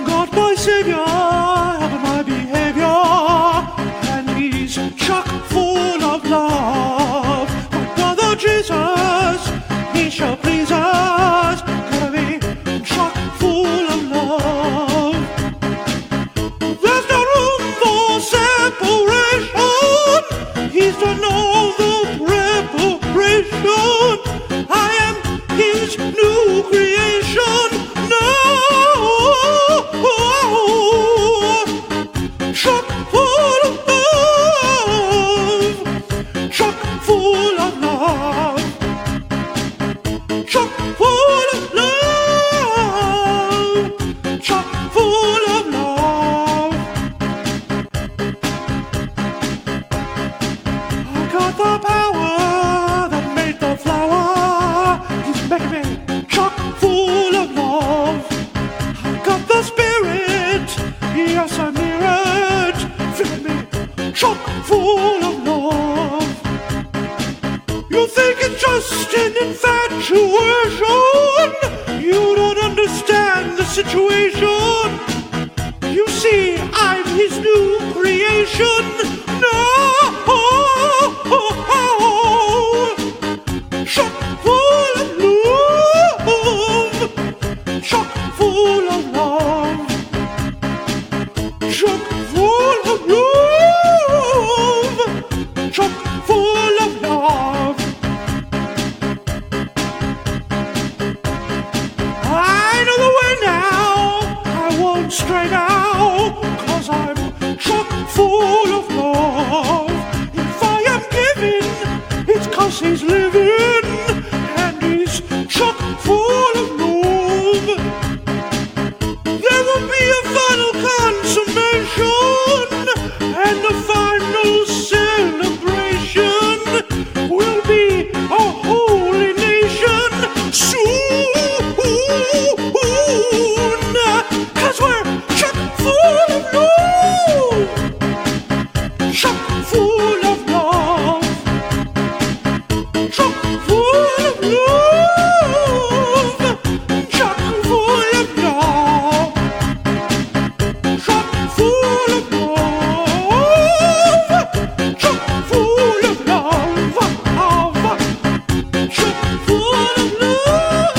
God, my Savior, help my behavior, and He's chock full of love. My brother Jesus, He shall please us. Gotta be chock full of love. There's no room for separation. He's done all the preparation. I am His new creation. No, chock full of love. Chock full of love. Chock full of love. Chock full of love. I got the power that made the flower. He's making me chock full of love. I got the spirit, yes I'm near it, filling me chock full of love. You think it's just an infatuation? You don't understand the situation. You see, I'm His new creation. No, chock full of love. Chock full of love. Chock full of love. Chock full of love. I know the way now. I won't stray now, 'cause I'm chock full of love. If I am giving, it's 'cause He's living, and He's chock full of love. There will be a final consummation, and the final celebration will be a holy nation soon, 'cause we're chock full of love. Chock full of love. Chock full of love. Chock full of love. Chock full of love. Chock full of love. Chock full of love.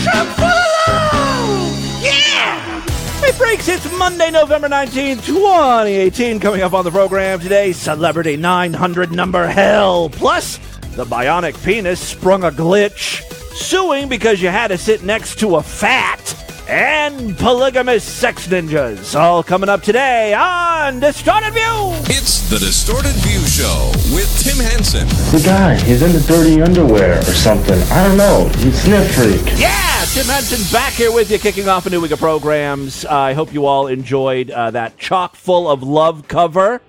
Chock full of love. Yeah! It breaks. It's Monday, November 19th, 2018. Coming up on the program today, Celebrity 900 number hell. Plus, the Bionic Penis sprung a glitch. Suing because you had to sit next to a fat. And Polygamous Sex Ninjas. All coming up today on Distorted View. It's the Distorted View Show with Tim Henson. The guy, he's in the dirty underwear or something. I don't know. He's sniff freak. Yeah, Tim Henson's back here with you, kicking off a new week of programs. I hope you all enjoyed that chock full of love cover.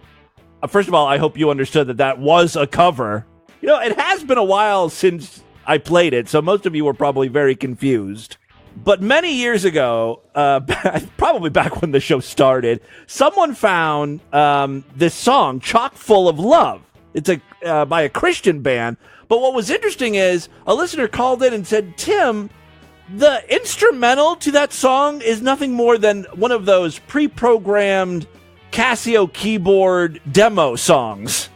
First of all, I hope you understood that that was a cover. You know, it has been a while since I played it, so most of you were probably very confused. But many years ago, probably back when the show started, someone found this song, Chock Full of Love. It's by a Christian band. But what was interesting is a listener called in and said, Tim, the instrumental to that song is nothing more than one of those pre-programmed Casio keyboard demo songs.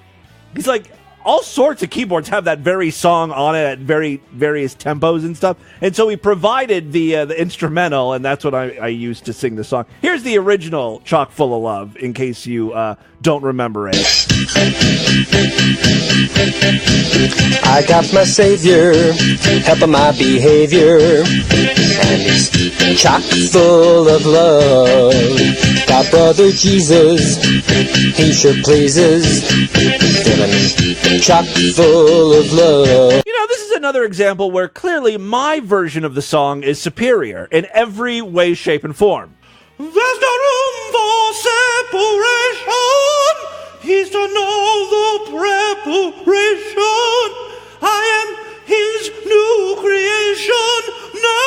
He's like, all sorts of keyboards have that very song on it at various tempos and stuff. And so he provided the instrumental, and that's what I used to sing the song. Here's the original Chock Full of Love, in case you don't remember it. I got my savior, helping my behavior, and he's chock full of love. Got brother Jesus, he sure pleases, feeling chock full of love. You know, this is another example where clearly my version of the song is superior in every way, shape, and form. There's no room for separation. He's done all the preparation. I am His new creation. No.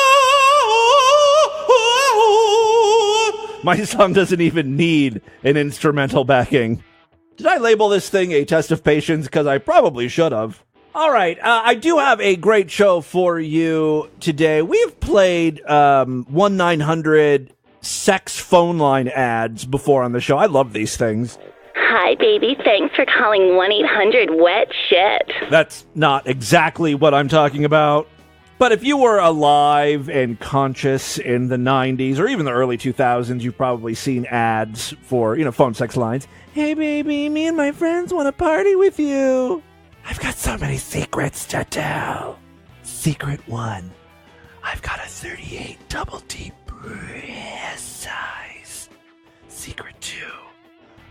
My song doesn't even need an instrumental backing. Did I label this thing a test of patience? Because I probably should have. All right, I do have a great show for you today. We have played 1-900 sex phone line ads before on the show. I love these things. Hi, baby. Thanks for calling 1-800-WET-SHIT. That's not exactly what I'm talking about. But if you were alive and conscious in the 90s or even the early 2000s, you've probably seen ads for, phone sex lines. Hey, baby, me and my friends want to party with you. I've got so many secrets to tell. Secret 1. I've got a 38 double D breast size. Secret 2.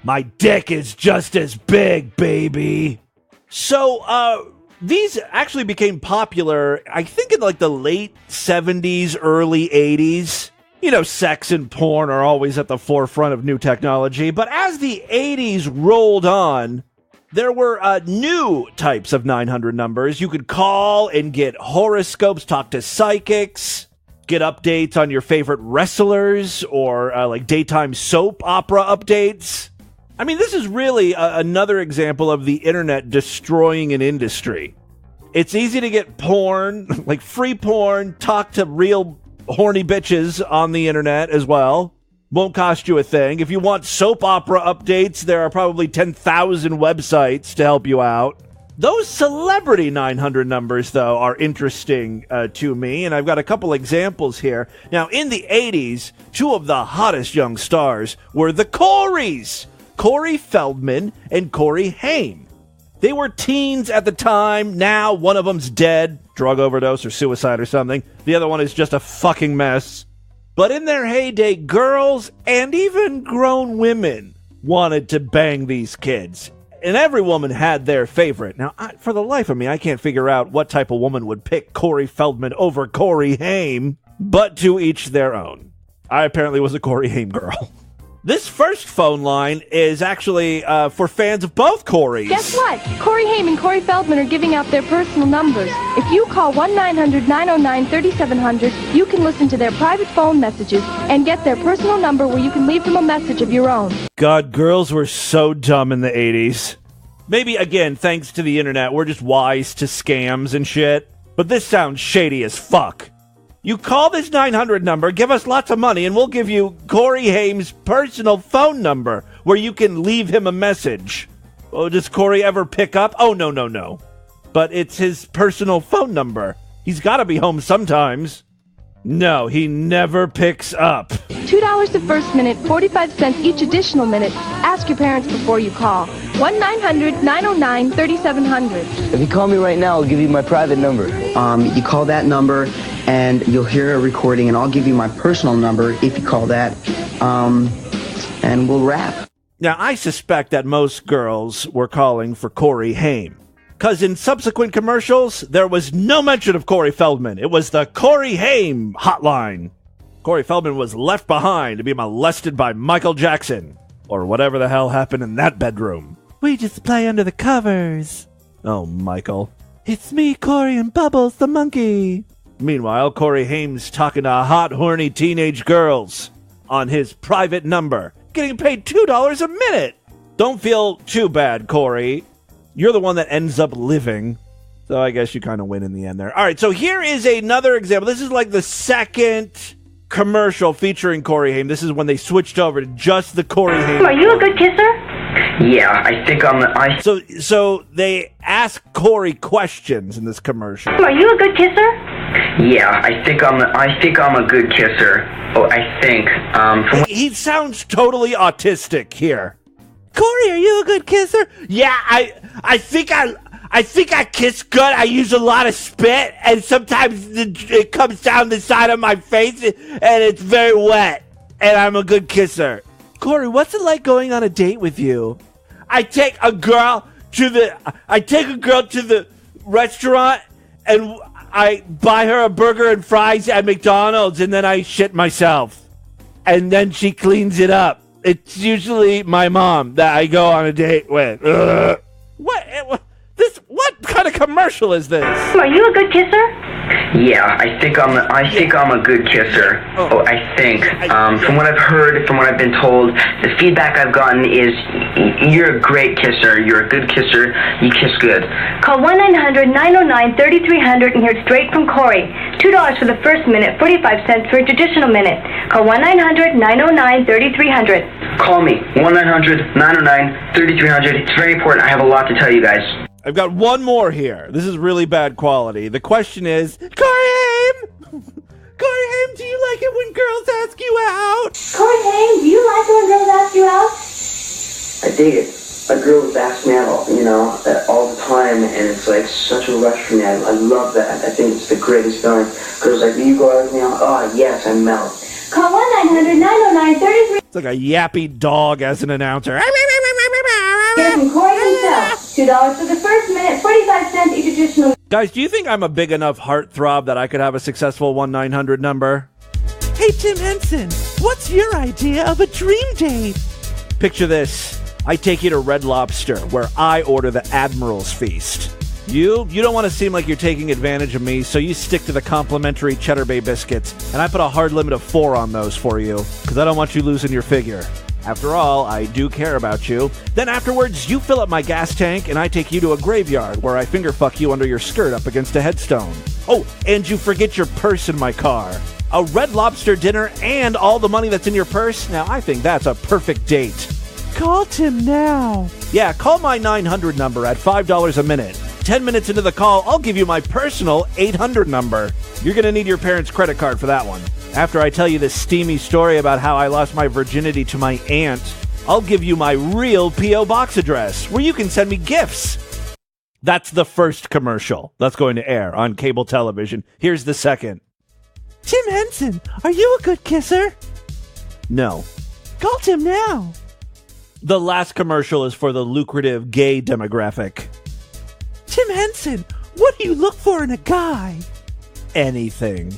My dick is just as big, baby. So, these actually became popular, I think, in like the late 70s, early 80s. Sex and porn are always at the forefront of new technology. But as the 80s rolled on, there were new types of 900 numbers. You could call and get horoscopes, talk to psychics, get updates on your favorite wrestlers, or like daytime soap opera updates. I mean, this is really another example of the internet destroying an industry. It's easy to get porn, like free porn, talk to real horny bitches on the internet as well. Won't cost you a thing. If you want soap opera updates, there are probably 10,000 websites to help you out. Those celebrity 900 numbers, though, are interesting to me, and I've got a couple examples here. Now, in the 80s, two of the hottest young stars were the Coreys, Corey Feldman and Corey Haim. They were teens at the time. Now, one of them's dead, drug overdose or suicide or something. The other one is just a fucking mess. But in their heyday, girls and even grown women wanted to bang these kids. And every woman had their favorite. Now, for the life of me, I can't figure out what type of woman would pick Corey Feldman over Corey Haim, but to each their own. I apparently was a Corey Haim girl. This first phone line is actually for fans of both Coreys. Guess what? Corey Haim and Corey Feldman are giving out their personal numbers. If you call 1-900-909-3700, you can listen to their private phone messages and get their personal number where you can leave them a message of your own. God, girls were so dumb in the 80s. Maybe, again, thanks to the internet, we're just wise to scams and shit. But this sounds shady as fuck. You call this 900 number, give us lots of money, and we'll give you Corey Haim's personal phone number where you can leave him a message. Oh, does Corey ever pick up? Oh, no. But it's his personal phone number. He's got to be home sometimes. No, he never picks up. $2 the first minute, 45 cents each additional minute. Ask your parents before you call. 1-900-909-3700. If you call me right now, I'll give you my private number. You call that number, and you'll hear a recording, and I'll give you my personal number if you call that, and we'll wrap. Now, I suspect that most girls were calling for Corey Haim, because in subsequent commercials, there was no mention of Corey Feldman. It was the Corey Haim hotline. Corey Feldman was left behind to be molested by Michael Jackson, or whatever the hell happened in that bedroom. We just play under the covers. Oh, Michael. It's me, Corey, and Bubbles the monkey. Meanwhile, Corey Haim's talking to hot, horny teenage girls on his private number, getting paid $2 a minute. Don't feel too bad, Corey. You're the one that ends up living. So I guess you kind of win in the end there. All right, so here is another example. This is like the second commercial featuring Corey Haim. This is when they switched over to just the Corey Haim. Are you a good kisser? Yeah, I think So they ask Corey questions in this commercial. Are you a good kisser? Yeah, I think I'm a good kisser. Oh, I think. He sounds totally autistic here. Corey, are you a good kisser? Yeah, I think I kiss good. I use a lot of spit, and sometimes it comes down the side of my face, and it's very wet. And I'm a good kisser. Corey, what's it like going on a date with you? I take a girl to the restaurant, and I buy her a burger and fries at McDonald's, and then I shit myself. And then she cleans it up. It's usually my mom that I go on a date with. What kind of commercial is this? Are you a good kisser? Yeah, I think I'm a good kisser. I think. From what I've heard, from what I've been told, the feedback I've gotten is you're a great kisser. You're a good kisser. You kiss good. Call 1-900-909-3300 and hear it straight from Corey. $2 for the first minute, 45 cents for a traditional minute. Call 1-900-909-3300. Call me, 1-900-909-3300. It's very important. I have a lot to tell you guys. I've got one more here. This is really bad quality. The question is, Corey Haim! Corey Haim, do you like it when girls ask you out? Corey Haim, do you like it when girls ask you out? I dig it. Girls ask me out, all the time, and it's like such a rush for me. I love that. I think it's the greatest feeling. Girls like, you go out with me? Oh, yes, I melt. Call 1-900-909-3300. It's like a yappy dog as an announcer. Get it from Corey himself. $2 for the first minute, 45 cents each additional. Guys, do you think I'm a big enough heartthrob that I could have a successful 1-900 number? Hey, Tim Henson, what's your idea of a dream date? Picture this. I take you to Red Lobster, where I order the Admiral's Feast. You don't want to seem like you're taking advantage of me, so you stick to the complimentary Cheddar Bay biscuits, and I put a hard limit of 4 on those for you, because I don't want you losing your figure. After all, I do care about you. Then afterwards, you fill up my gas tank, and I take you to a graveyard, where I finger fuck you under your skirt up against a headstone. Oh, and you forget your purse in my car. A Red Lobster dinner and all the money that's in your purse? Now, I think that's a perfect date. Call Tim now. Yeah, call my 900 number at $5 a minute. 10 minutes into the call, I'll give you my personal 800 number. You're going to need your parents' credit card for that one. After I tell you this steamy story about how I lost my virginity to my aunt, I'll give you my real P.O. Box address, where you can send me gifts. That's the first commercial that's going to air on cable television. Here's the second. Tim Henson, are you a good kisser? No. Call Tim now. The last commercial is for the lucrative gay demographic. Tim Henson, what do you look for in a guy? Anything.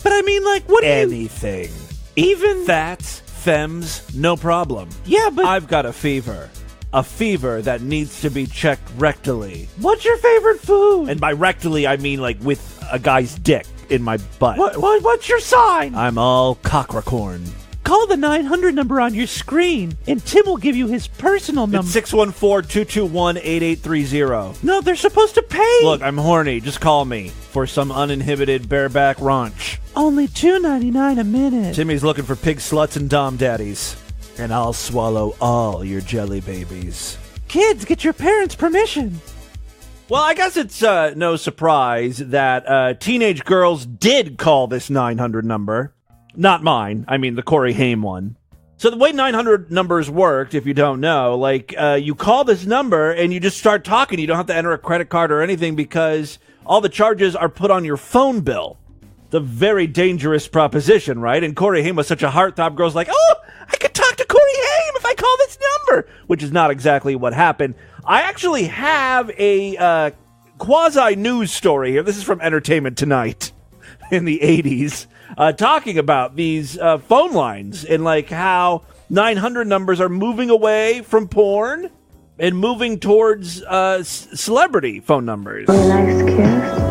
But I mean, like, what do you... Anything. Even... Fats, femmes, no problem. Yeah, but... I've got a fever. A fever that needs to be checked rectally. What's your favorite food? And by rectally, I mean, like, with a guy's dick in my butt. What's your sign? I'm all cockracorn. Call the 900 number on your screen, and Tim will give you his personal number. It's 614-221-8830. No, they're supposed to pay. Look, I'm horny. Just call me for some uninhibited bareback raunch. Only $2.99 a minute. Timmy's looking for pig sluts and dom daddies. And I'll swallow all your jelly babies. Kids, get your parents' permission. Well, I guess it's no surprise that teenage girls did call this 900 number. Not mine. I mean, the Corey Haim one. So the way 900 numbers worked, if you don't know, like, you call this number and you just start talking. You don't have to enter a credit card or anything because all the charges are put on your phone bill. The very dangerous proposition, right? And Corey Haim was such a heartthrob. Girls like, oh, I could talk to Corey Haim if I call this number, which is not exactly what happened. I actually have a quasi-news story here. This is from Entertainment Tonight in the 80s. Talking about these phone lines and like how 900 numbers are moving away from porn and moving towards celebrity phone numbers. Nice kiss.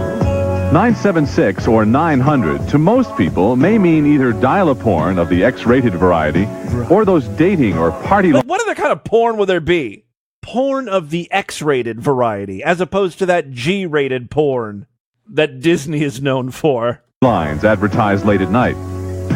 976 or 900 to most people may mean either dial-a-porn of the X-rated variety or those dating or party... But what other kind of porn would there be? Porn of the X-rated variety as opposed to that G-rated porn that Disney is known for. Lines advertised late at night.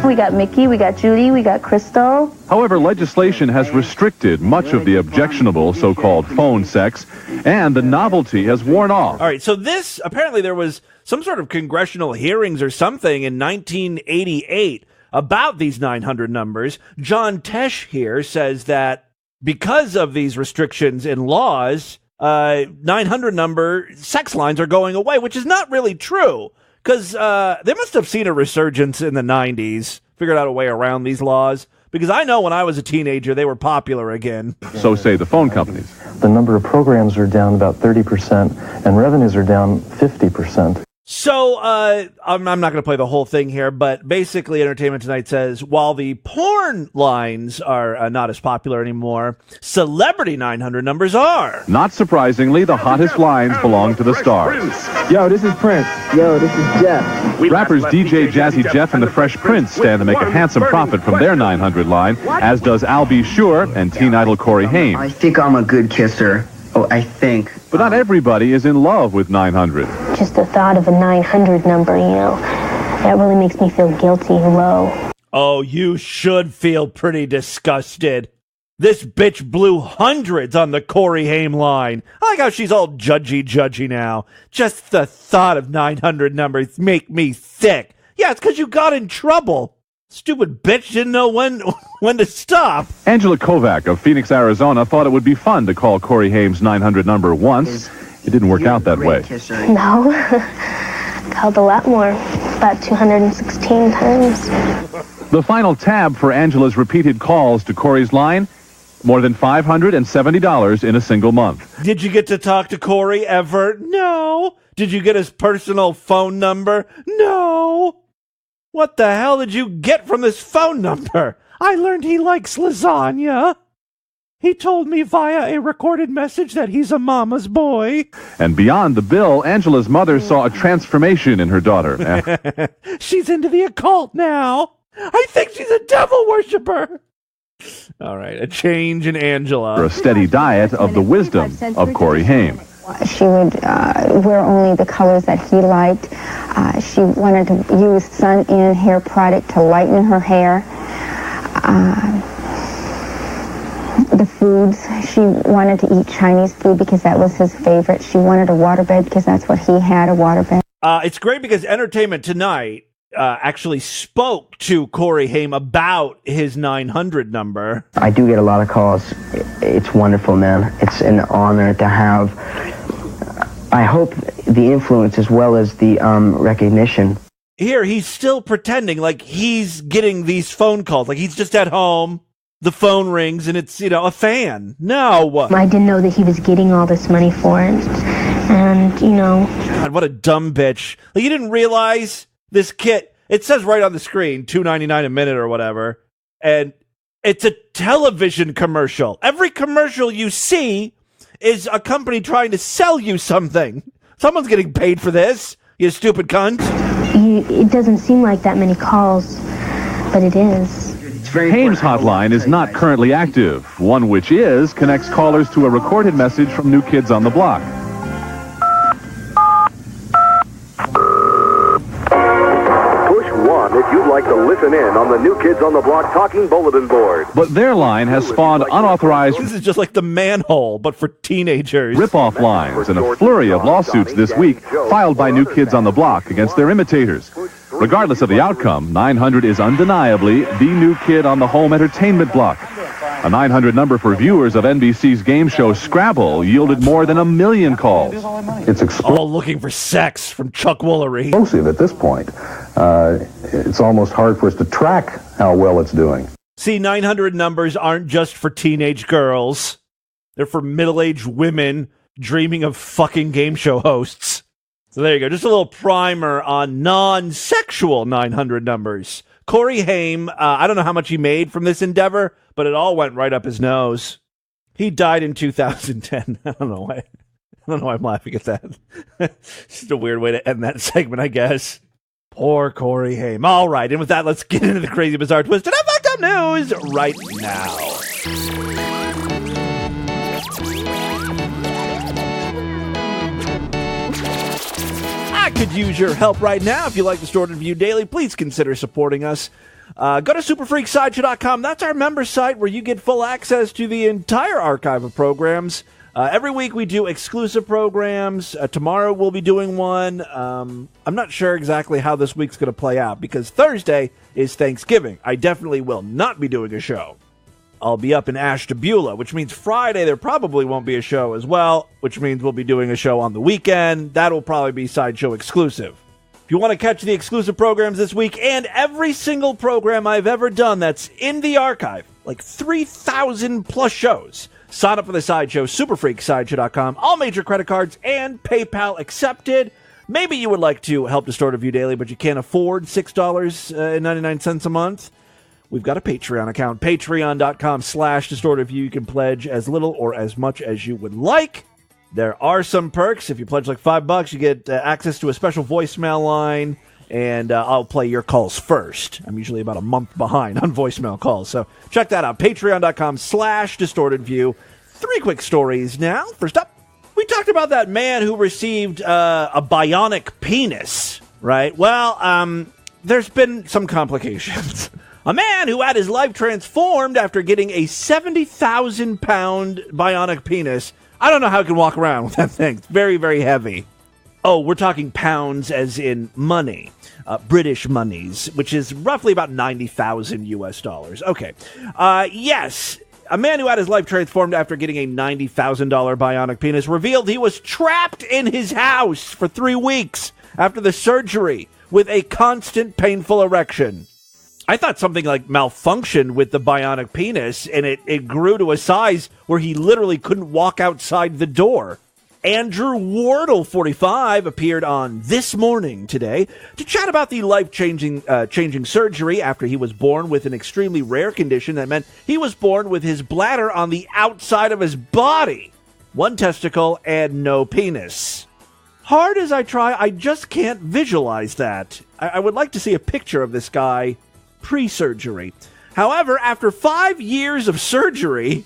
We got Mickey, we got Judy, we got Crystal. However, legislation has restricted much of the objectionable so-called phone sex, and the novelty has worn off. All right, so this, apparently there was some sort of congressional hearings or something in 1988 about these 900 numbers. John Tesh here says that because of these restrictions in laws, 900 number sex lines are going away, which is not really true. Because they must have seen a resurgence in the 90s, figured out a way around these laws. Because I know when I was a teenager, they were popular again. So say the phone companies. The number of programs are down about 30%, and revenues are down 50%. So, I'm not going to play the whole thing here, but basically Entertainment Tonight says, while the porn lines are not as popular anymore, celebrity 900 numbers are. Not surprisingly, the hottest lines belong to the stars. Yo, this is Prince. Yo, this is Jeff. Rappers DJ Jazzy Jeff and the Fresh Prince stand to make a handsome profit from their 900 line, as does Al B. Sure and teen idol Corey Haim. I think I'm a good kisser. Oh, I think. But not everybody is in love with 900. Just the thought of a 900 number, that really makes me feel guilty and low. Oh, you should feel pretty disgusted. This bitch blew hundreds on the Corey Haim line. I like how she's all judgy now. Just the thought of 900 numbers make me sick. Yeah, it's because you got in trouble. Stupid bitch didn't know when to stop. Angela Kovac of Phoenix, Arizona thought it would be fun to call Corey Haim's 900 number once. It didn't work out that way. No. Called a lot more. About 216 times. The final tab for Angela's repeated calls to Corey's line, more than $570 in a single month. Did you get to talk to Corey ever? No. Did you get his personal phone number? No. What the hell did you get from this phone number? I learned he likes lasagna. He told me via a recorded message that he's a mama's boy. And beyond the bill, Angela's mother saw a transformation in her daughter. She's into the occult now. I think she's a devil worshiper. All right, a change in Angela. For a steady diet of the wisdom of Corey Haim. She would wear only the colors that he liked. She wanted to use sun-in hair product to lighten her hair. The foods, she wanted to eat Chinese food because that was his favorite. She wanted a waterbed because that's what he had, a waterbed. It's great because Entertainment Tonight actually spoke to Corey Haim about his 900 number. I do get a lot of calls. It's wonderful, man. It's an honor to have, I hope, the influence as well as the recognition. Here, he's still pretending like he's getting these phone calls. Like he's just at home, the phone rings, and it's, a fan. No. I didn't know that he was getting all this money for it. And, God, what a dumb bitch. Like, you didn't realize this kit, it says right on the screen, $2.99 a minute or whatever, and it's a television commercial. Every commercial you see is a company trying to sell you something. Someone's getting paid for this, you stupid cunt. It doesn't seem like that many calls, but it is. Haim's hotline is not currently active. One which is connects callers to a recorded message from New Kids on the Block. Push 1 if you'd like to listen in on the New Kids on the Block talking bulletin board. But their line has spawned unauthorized... This is just like the manhole, but for teenagers. Rip-off lines and a flurry of lawsuits this week filed by New Kids on the Block against their imitators. Regardless of the outcome, 900 is undeniably the new kid on the home entertainment block. A 900 number for viewers of NBC's game show Scrabble yielded more than 1 million calls. It's all looking for sex from Chuck Woolery. explosive at this point. It's almost hard for us to track how well it's doing. See, 900 numbers aren't just for teenage girls. They're for middle-aged women dreaming of fucking game show hosts. So there you go. Just a little primer on non-sexual 900 numbers. Corey Haim, I don't know how much he made from this endeavor, but it all went right up his nose. He died in 2010. I don't know why I'm laughing at that. It's just a weird way to end that segment, I guess. Poor Corey Haim. All right, and with that, let's get into the crazy, bizarre, twisted, and fucked up news right now. I could use your help right now. If you like Distorted View Daily, please consider supporting us. Go to superfreaksideshow.com. That's our member site where you get full access to the entire archive of programs. Every week we do exclusive programs. Tomorrow we'll be doing one. I'm not sure exactly how this week's going to play out because Thursday is Thanksgiving. I definitely will not be doing a show. I'll be up in Ashtabula, which means Friday there probably won't be a show as well, which means we'll be doing a show on the weekend. That'll probably be Sideshow exclusive. If you want to catch the exclusive programs this week and every single program I've ever done that's in the archive, like 3,000 plus shows, sign up for the Sideshow, superfreaksideshow.com, all major credit cards and PayPal accepted. Maybe you would like to help Distorted View Daily, but you can't afford $6.99 a month. We've got a Patreon account, patreon.com/DistortedView. You can pledge as little or as much as you would like. There are some perks. If you pledge like $5, you get access to a special voicemail line, and I'll play your calls first. I'm usually about a month behind on voicemail calls, so check that out, patreon.com/DistortedView. 3 quick stories now. First up, we talked about that man who received a bionic penis, right? Well, there's been some complications. A man who had his life transformed after getting a 70,000-pound bionic penis. I don't know how he can walk around with that thing. It's very, very heavy. Oh, we're talking pounds as in money. British monies, which is roughly about $90,000 US. Okay. Yes. A man who had his life transformed after getting a $90,000 bionic penis revealed he was trapped in his house for 3 weeks after the surgery with a constant painful erection. I thought something like malfunctioned with the bionic penis, and it grew to a size where he literally couldn't walk outside the door. Andrew Wardle, 45, appeared on This Morning today to chat about the life-changing surgery after he was born with an extremely rare condition that meant he was born with his bladder on the outside of his body, 1 testicle and no penis. Hard as I try, I just can't visualize that. I would like to see a picture of this guy pre-surgery. However, after 5 years of surgery,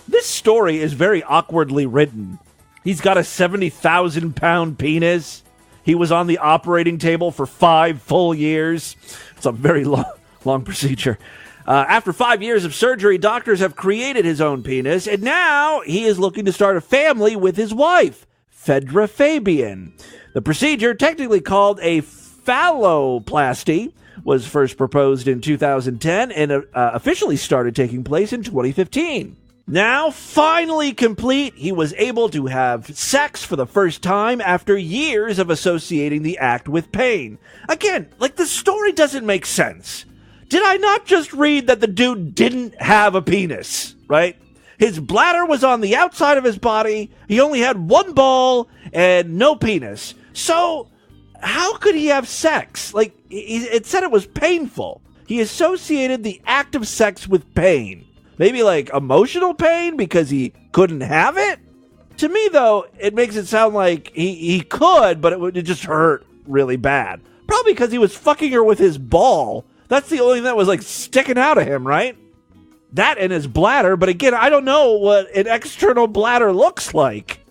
this story is very awkwardly written. He's got a 70,000-pound penis. He was on the operating table for 5 full years. It's a very long procedure. After 5 years of surgery, doctors have created his own penis, and now he is looking to start a family with his wife, Fedra Fabian. The procedure, technically called a phalloplasty, was first proposed in 2010 and officially started taking place in 2015. Now, finally complete, he was able to have sex for the first time after years of associating the act with pain. Again, like, the story doesn't make sense. Did I not just read that the dude didn't have a penis, right? His bladder was on the outside of his body, he only had 1 ball, and no penis. So, how could he have sex? Like, it said it was painful. He associated the act of sex with pain. Maybe like emotional pain because he couldn't have it? To me, though, it makes it sound like he could, but it just hurt really bad. Probably because he was fucking her with his ball. That's the only thing that was like sticking out of him, right? That and his bladder, but again, I don't know what an external bladder looks like.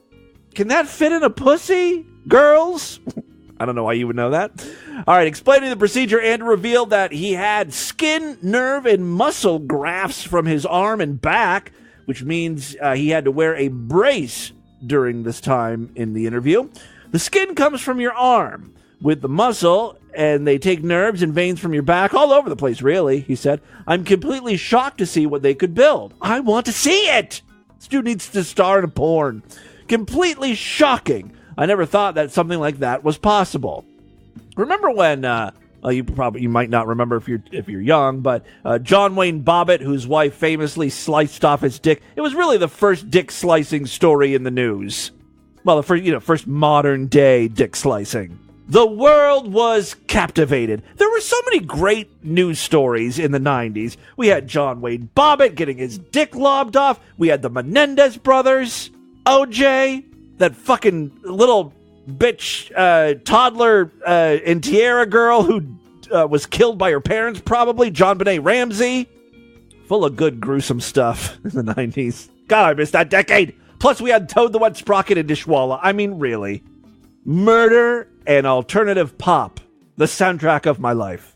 Can that fit in a pussy, girls? I don't know why you would know that. All right, explaining the procedure, Andrew revealed that he had skin, nerve, and muscle grafts from his arm and back, which means he had to wear a brace during this time in the interview. The skin comes from your arm with the muscle, and they take nerves and veins from your back all over the place, really, he said. I'm completely shocked to see what they could build. I want to see it! This dude needs to star in a porn. Completely shocking. I never thought that something like that was possible. Remember when, you might not remember if you're young, but John Wayne Bobbitt, whose wife famously sliced off his dick. It was really the first dick slicing story in the news. Well, the first modern day dick slicing. The world was captivated. There were so many great news stories in the 90s. We had John Wayne Bobbitt getting his dick lobbed off. We had the Menendez brothers, OJ, that fucking little bitch toddler and Tierra girl who was killed by her parents, probably, JonBenet Ramsey. Full of good, gruesome stuff in the 90s. God, I missed that decade. Plus, we had Toad the Wet Sprocket and Dishwalla. I mean, really. Murder and alternative pop. The soundtrack of my life.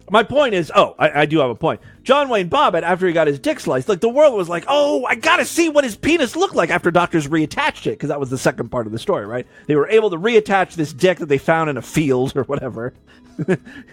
My point is, I do have a point. John Wayne Bobbitt, after he got his dick sliced, like, the world was like, oh, I gotta see what his penis looked like after doctors reattached it, because that was the second part of the story, right? They were able to reattach this dick that they found in a field or whatever,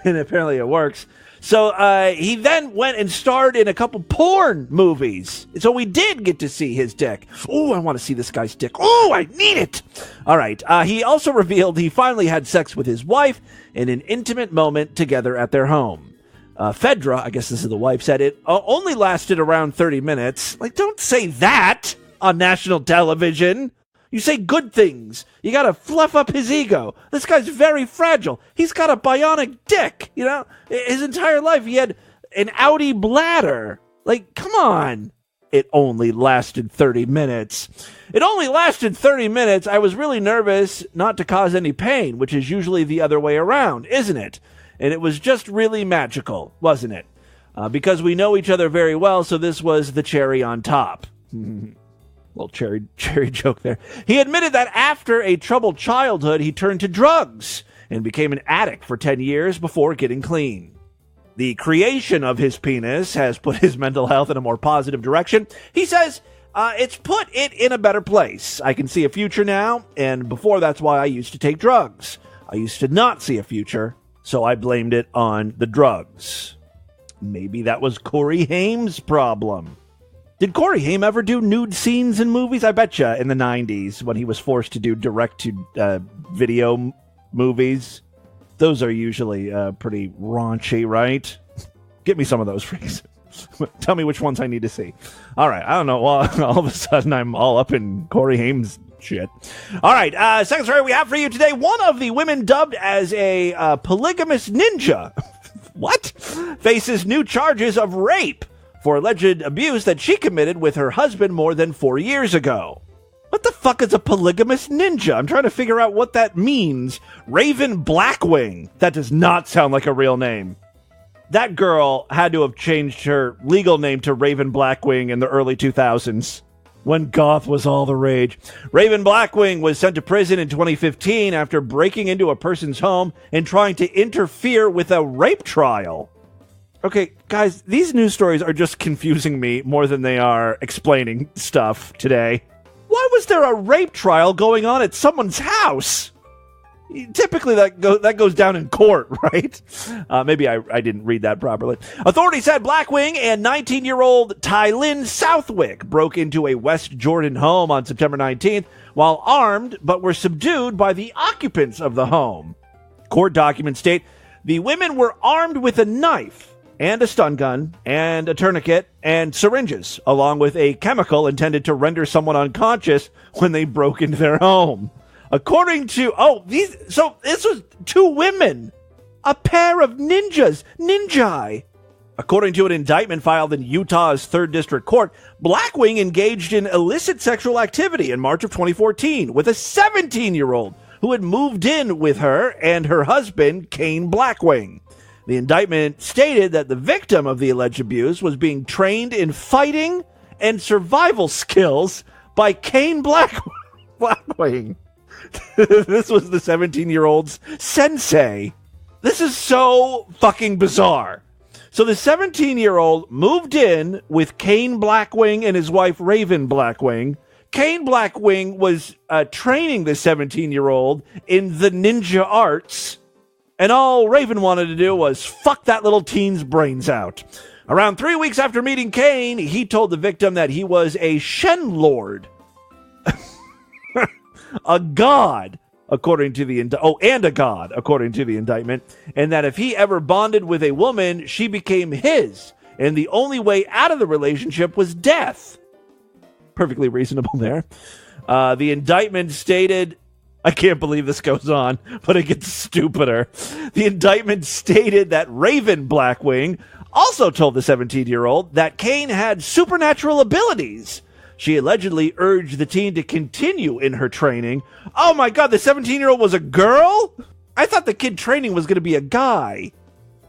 and apparently it works. So he then went and starred in a couple porn movies. So we did get to see his dick. Oh, I want to see this guy's dick. Oh, I need it. All right. He also revealed he finally had sex with his wife in an intimate moment together at their home. Fedra, I guess this is the wife, said it only lasted around 30 minutes. Like, don't say that on national television. You say good things. You gotta fluff up his ego. This guy's very fragile. He's got a bionic dick, you know? His entire life he had an Audi bladder. Like, come on. It only lasted 30 minutes. It only lasted 30 minutes. I was really nervous not to cause any pain, which is usually the other way around, isn't it? And it was just really magical, wasn't it? Because we know each other very well, so this was the cherry on top. Little cherry joke there. He admitted that after a troubled childhood, he turned to drugs and became an addict for 10 years before getting clean. The creation of his penis has put his mental health in a more positive direction. He says, it's put it in a better place. I can see a future now, and before that's why I used to take drugs. I used to not see a future, so I blamed it on the drugs. Maybe that was Corey Haim's problem. Did Corey Haim ever do nude scenes in movies? I betcha in the 90s when he was forced to do direct-to-video movies. Those are usually pretty raunchy, right? Get me some of those, freaks. Tell me which ones I need to see. All right, I don't know. All of a sudden, I'm all up in Corey Haim's shit. All right, second story we have for you today. One of the women dubbed as a polygamous ninja, what? Faces new charges of rape for alleged abuse that she committed with her husband more than 4 years ago. What the fuck is a polygamous ninja? I'm trying to figure out what that means. Raven Blackwing. That does not sound like a real name. That girl had to have changed her legal name to Raven Blackwing in the early 2000s, when goth was all the rage. Raven Blackwing was sent to prison in 2015 after breaking into a person's home and trying to interfere with a rape trial. Okay, guys, these news stories are just confusing me more than they are explaining stuff today. Why was there a rape trial going on at someone's house? Typically, that goes down in court, right? Maybe I didn't read that properly. Authorities said Blackwing and 19-year-old Tylynn Southwick broke into a West Jordan home on September 19th while armed, but were subdued by the occupants of the home. Court documents state the women were armed with a knife and a stun gun, and a tourniquet, and syringes, along with a chemical intended to render someone unconscious when they broke into their home. According to, this was two women, a pair of ninjas, ninjai. According to an indictment filed in Utah's 3rd District Court, Blackwing engaged in illicit sexual activity in March of 2014 with a 17-year-old who had moved in with her and her husband, Kane Blackwing. The indictment stated that the victim of the alleged abuse was being trained in fighting and survival skills by Kane Blackwing. This was the 17-year-old's sensei. This is so fucking bizarre. So the 17-year-old moved in with Kane Blackwing and his wife Raven Blackwing. Kane Blackwing was training the 17-year-old in the ninja arts. And all Raven wanted to do was fuck that little teen's brains out. Around 3 weeks after meeting Kane, he told the victim that he was a Shen Lord. A god, according to the indictment, and that if he ever bonded with a woman, she became his, and the only way out of the relationship was death. Perfectly reasonable there. The indictment stated, I can't believe this goes on, but it gets stupider. The indictment stated that Raven Blackwing also told the 17-year-old that Kane had supernatural abilities. She allegedly urged the teen to continue in her training. Oh my god, the 17-year-old was a girl? I thought the kid training was going to be a guy.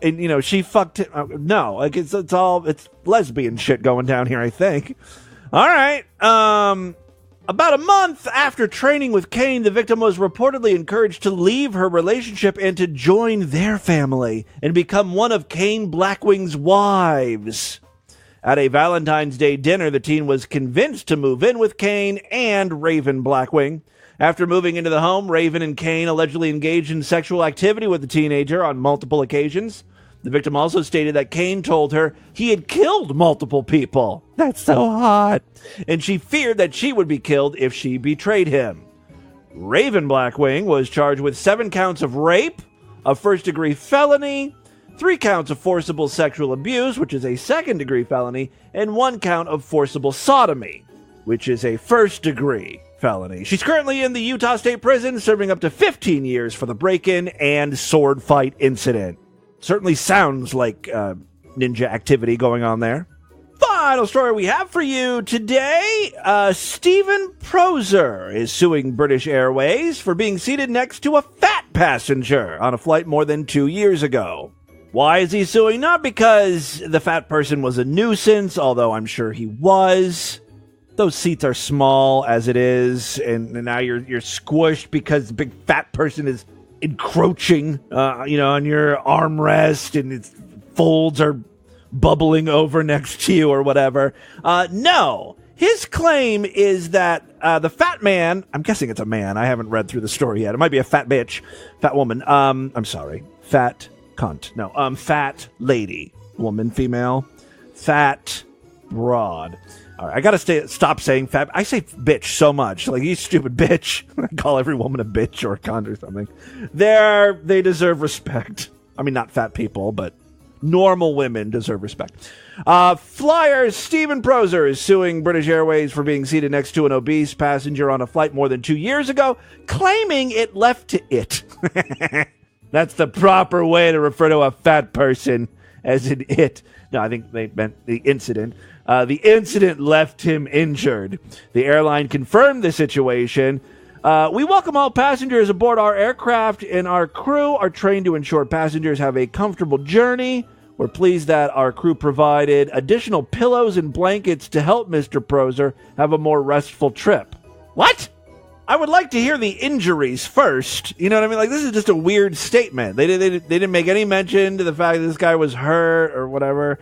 And, she fucked him. No, like it's lesbian shit going down here, I think. All right. About a month after training with Kane, the victim was reportedly encouraged to leave her relationship and to join their family and become one of Kane Blackwing's wives. At a Valentine's Day dinner, the teen was convinced to move in with Kane and Raven Blackwing. After moving into the home, Raven and Kane allegedly engaged in sexual activity with the teenager on multiple occasions. The victim also stated that Kane told her he had killed multiple people. That's so hot. And she feared that she would be killed if she betrayed him. Raven Blackwing was charged with 7 counts of rape, a first-degree felony, 3 counts of forcible sexual abuse, which is a second-degree felony, and 1 count of forcible sodomy, which is a first-degree felony. She's currently in the Utah State Prison, serving up to 15 years for the break-in and sword fight incident. Certainly sounds like ninja activity going on there. Final story we have for you today. Stephen Proser is suing British Airways for being seated next to a fat passenger on a flight more than 2 years ago. Why is he suing? Not because the fat person was a nuisance, although I'm sure he was. Those seats are small as it is, and now you're squished because the big fat person is encroaching, on your armrest, and its folds are bubbling over next to you or whatever. No. His claim is that the fat man, I'm guessing it's a man, I haven't read through the story yet. It might be a fat bitch, fat woman. I'm sorry. Fat cunt. No, fat lady. Woman, female. Fat broad. All right, I gotta stop saying fat. I say bitch so much. Like, you stupid bitch. I call every woman a bitch or a cunt or something. They deserve respect. I mean, not fat people, but normal women deserve respect. Flyers, Stephen Proser is suing British Airways for being seated next to an obese passenger on a flight more than 2 years ago, claiming it left to it. That's the proper way to refer to a fat person, as in it. No, I think they meant the incident. The incident left him injured. The airline confirmed the situation. We welcome all passengers aboard our aircraft, and our crew are trained to ensure passengers have a comfortable journey. We're pleased that our crew provided additional pillows and blankets to help Mr. Proser have a more restful trip. What? I would like to hear the injuries first. You know what I mean? Like, this is just a weird statement. They didn't make any mention to the fact that this guy was hurt or whatever.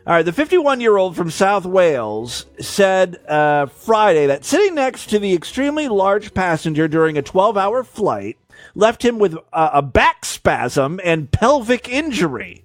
All right, the 51-year-old from South Wales said Friday that sitting next to the extremely large passenger during a 12-hour flight left him with a back spasm and pelvic injury.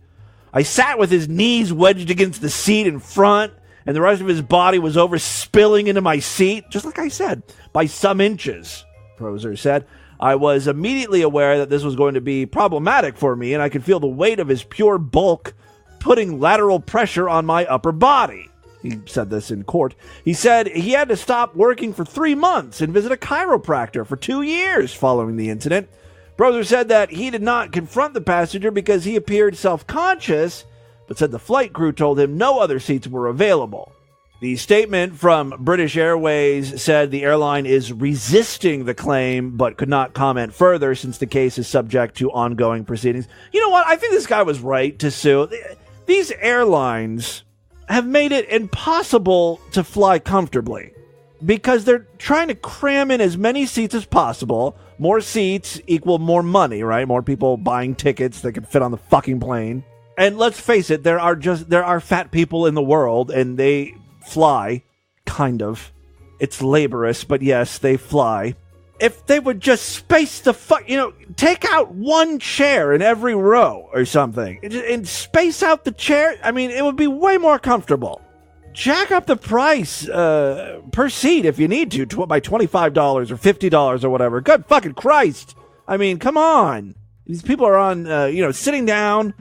I sat with his knees wedged against the seat in front, and the rest of his body was spilling into my seat, just like I said, by some inches, Proser said. I was immediately aware that this was going to be problematic for me, and I could feel the weight of his pure bulk putting lateral pressure on my upper body. He said this in court. He said he had to stop working for 3 months and visit a chiropractor for 2 years following the incident. Proser said that he did not confront the passenger because he appeared self-conscious, but said the flight crew told him no other seats were available. The statement from British Airways said the airline is resisting the claim, but could not comment further since the case is subject to ongoing proceedings. You know what? I think this guy was right to sue. These airlines have made it impossible to fly comfortably because they're trying to cram in as many seats as possible. More seats equal more money, right? More people buying tickets that can fit on the fucking plane. And let's face it, there are fat people in the world, and they fly, kind of. It's laborious, but yes, they fly. If they would just space the take out one chair in every row or something, and space out the chair, I mean, it would be way more comfortable. Jack up the price per seat if you need to by $25 or $50 or whatever. Good fucking Christ. I mean, come on. These people are on, sitting down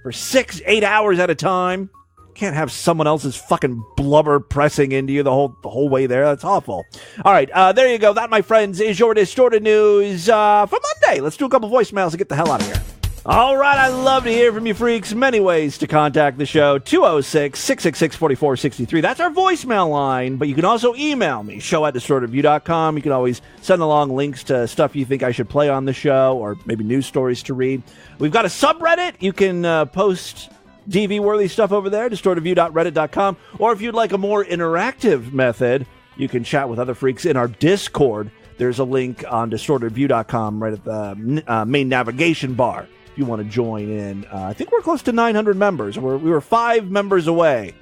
for 6-8 hours at a time. Can't have someone else's fucking blubber pressing into you the whole way there. That's awful. All right, there you go. That, my friends, is your Distorted News for Monday. Let's do a couple voicemails and get the hell out of here. All right, I love to hear from you freaks. Many ways to contact the show. 206-666-4463. That's our voicemail line, but you can also email me, show@distortedview.com. You can always send along links to stuff you think I should play on the show or maybe news stories to read. We've got a subreddit. You can post DV-worthy stuff over there, distortedview.reddit.com. Or if you'd like a more interactive method, you can chat with other freaks in our Discord. There's a link on distortedview.com right at the main navigation bar if you want to join in. I think we're close to 900 members. We were 5 members away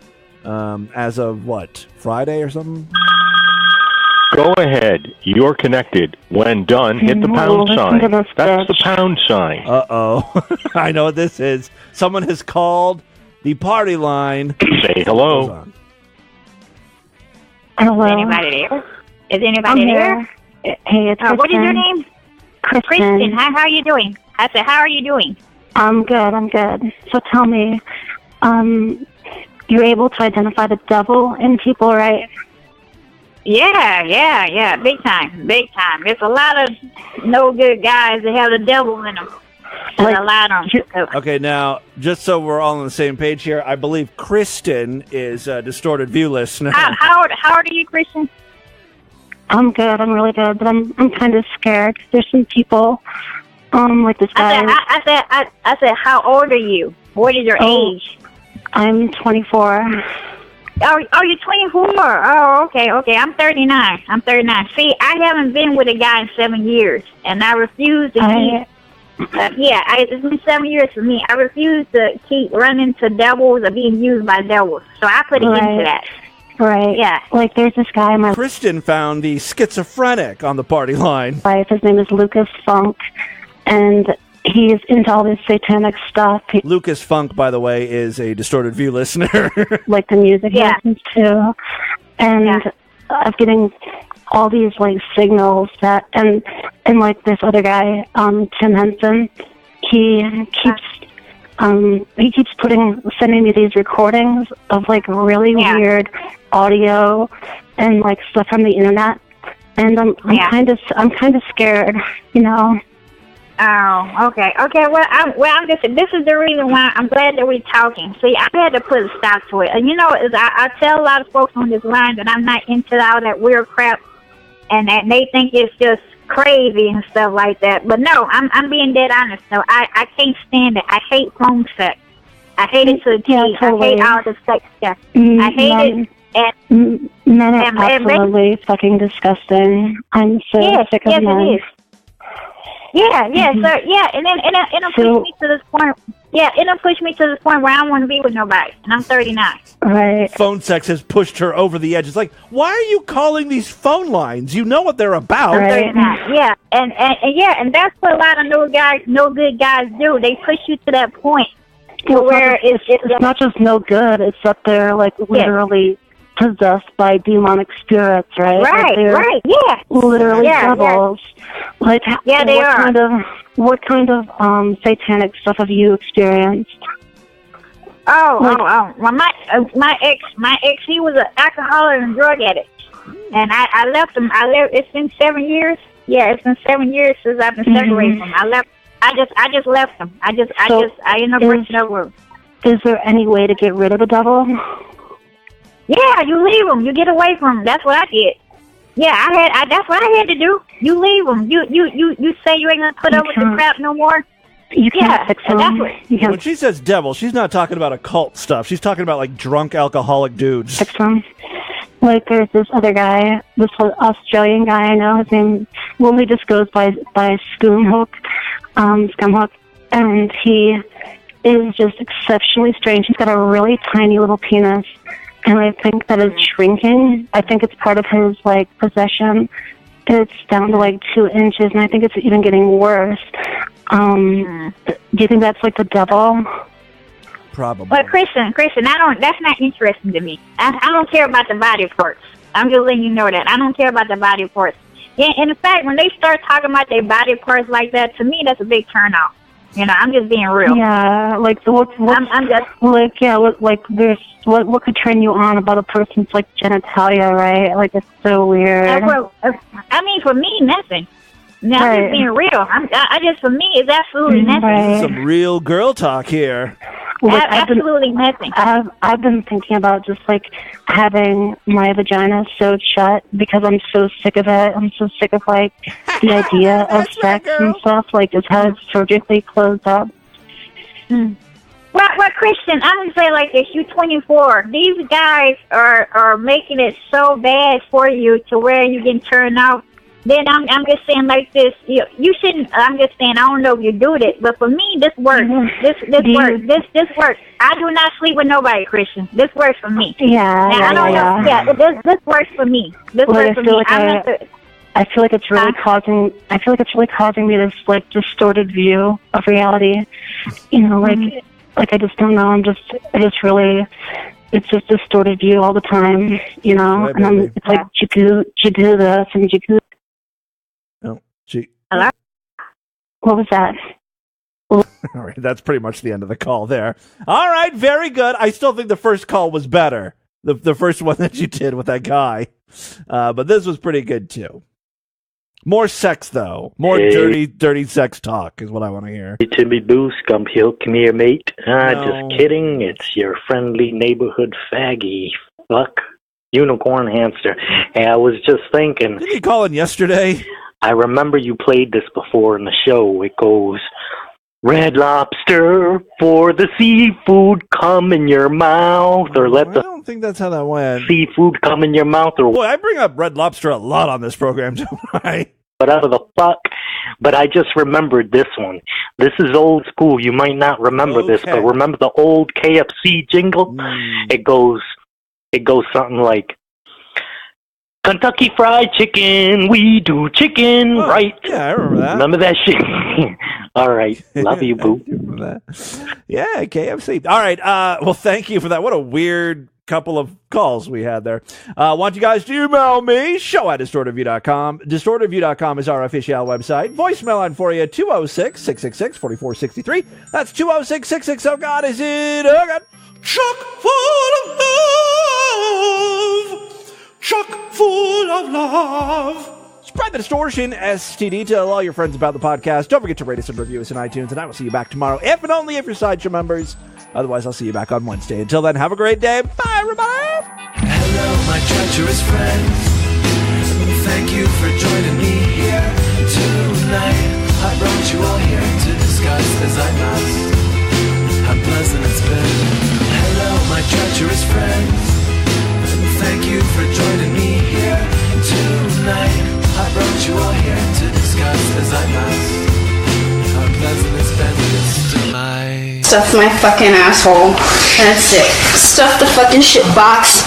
as of, Friday or something? Go ahead. You're connected. When done, hit the pound sign. That's the pound sign. Uh-oh. I know what this is. Someone has called the party line. Say hello. Hello. Is anybody there? Is anybody there? Hey, it's Kristen. What is your name? Kristen. Hi, how are you doing? I said, how are you doing? I'm good. So tell me, you're able to identify the devil in people, right? Yeah, big time. There's a lot of no good guys that have the devil in them. Like, a lot of them. Okay, now, just so we're all on the same page here, I believe Kristen is a Distorted View listener. How old are you, Kristen? I'm good. I'm really good, but I'm kind of scared. There's some people, like this guy. I said, how old are you? What is your age? I'm 24. Oh, you're 24. Oh, okay. I'm 39. See, I haven't been with a guy in 7 years, and I refuse to keep. It's been 7 years for me. I refuse to keep running to devils or being used by devils. So I put an end to that. Right. Yeah. Like, there's this guy in my... Kristen found the schizophrenic on the party line. His name is Lucas Funk, and he's into all this satanic stuff. Lucas Funk, by the way, is a Distorted View listener. Like the music he listens to. And I'm getting all these, like, signals that... And like, this other guy, Tim Henson, he keeps sending me these recordings of, like, really weird audio and, like, stuff from the internet. And I'm kind of scared, you know. Oh, okay. Well, this is the reason why I'm glad that we're talking. See, I had to put a stop to it. And you know, I tell a lot of folks on this line that I'm not into all that weird crap, and that they think it's just crazy and stuff like that. But no, I'm being dead honest. So I can't stand it. I hate phone sex. I hate it to the teeth. Totally. I hate all the sex stuff. I hate it. Men are absolutely fucking disgusting. I'm so sick of men. It is. Yeah, and then it'll push me to this point. Yeah, it'll push me to this point where I don't want to be with nobody, and I'm 39. Right. Phone sex has pushed her over the edge. It's like, why are you calling these phone lines? You know what they're about. Right. Yeah, and that's what a lot of no good guys do. They push you to that point where it's not just no good. It's that they're like literally possessed by demonic spirits, right? Right, yeah. Literally devils. Like, they are. What kind of satanic stuff have you experienced? Well, my ex, he was an alcoholic and drug addict, and I left him. It's been 7 years. Yeah, it's been 7 years since I've been separated from him. I just left him. I ended up breaking up with him. Is there any way to get rid of the devil? Yeah, you leave them. You get away from them. That's what I did. Yeah, that's what I had to do. You leave them. You say you ain't gonna put up with the crap no more. You can't fix them. When she says devil, she's not talking about occult stuff. She's talking about like drunk alcoholic dudes. Fix them. Like, there's this other guy, this Australian guy I know. His name he just goes by Scumhook, and he is just exceptionally strange. He's got a really tiny little penis. And I think that it's shrinking. I think it's part of his, like, possession. It's down to, like, 2 inches, and I think it's even getting worse. Do you think that's, like, the devil? Probably. But Kristen, that's not interesting to me. I don't care about the body parts. I'm just letting you know that. I don't care about the body parts. Yeah, and in fact, when they start talking about their body parts like that, to me, that's a big turnoff. You know, I'm just being real. Yeah, like what could turn you on about a person's like genitalia, right? Like, it's so weird. I mean, for me, nothing. Now, I'm just being real. For me, it's absolutely nothing. Right. Some real girl talk here. Absolutely nothing. I've been thinking about just like having my vagina sewed shut because I'm so sick of it. I'm so sick of like the idea of sex and stuff. Like, just have it surgically closed up. Well, Christian, I'm gonna say like this: you're 24. These guys are making it so bad for you to where you get turned out. Then I'm just saying like this. You shouldn't. I'm just saying, I don't know if you do it, but for me, this works. This works. This works. I do not sleep with nobody, Christian. This works for me. This works for me. This works for me. I feel like it's really causing. I feel like it's really causing me this like distorted view of reality. You know, like I just don't know. It's just distorted view all the time. You know, and it's like you do this and you do. Hello? What was that? All right, that's pretty much the end of the call there. All right, very good. I still think the first call was better. The first one that you did with that guy. But this was pretty good, too. More sex, though. More dirty sex talk is what I want to hear. Hey, Timmy Boo, Scum Hill, come here, mate. Just kidding. It's your friendly neighborhood faggy. Fuck. Unicorn hamster. Hey, I was just thinking. Didn't you call in yesterday? I remember you played this before in the show. It goes, Red Lobster for the seafood come in your mouth, or let I don't think that's how that went. Seafood come in your mouth, or boy, I bring up Red Lobster a lot on this program, don't I? Whatever the fuck. But I just remembered this one. This is old school. You might not remember this, but remember the old KFC jingle? It goes something like, Kentucky Fried Chicken, we do chicken right. Yeah, I remember that. Remember that shit? All right. Love you, boo. Yeah, KFC. All right. Well, thank you for that. What a weird couple of calls we had there. Want you guys to email me, show@distortedview.com. Distortedview.com is our official website. Voicemail on for you, 206-666-4463. That's 206-660. Oh, God, is it? Oh, God. Chock full of love. Chock full of love. Spread the distortion, STD. Tell all your friends about the podcast. Don't forget to rate us and review us on iTunes, and I will see you back tomorrow, if and only if you're Sideshow members. Otherwise, I'll see you back on Wednesday. Until then, have a great day. Bye, everybody. Hello, my treacherous friends. Thank you for joining me here tonight. I brought you all here to discuss, as I must, how pleasant it's been. Hello, my treacherous friends. Thank you for joining me here tonight. I brought you all here to discuss, as I must, how pleasant it's been this tonight. Stuff my fucking asshole. That's it. Stuff the fucking shit box.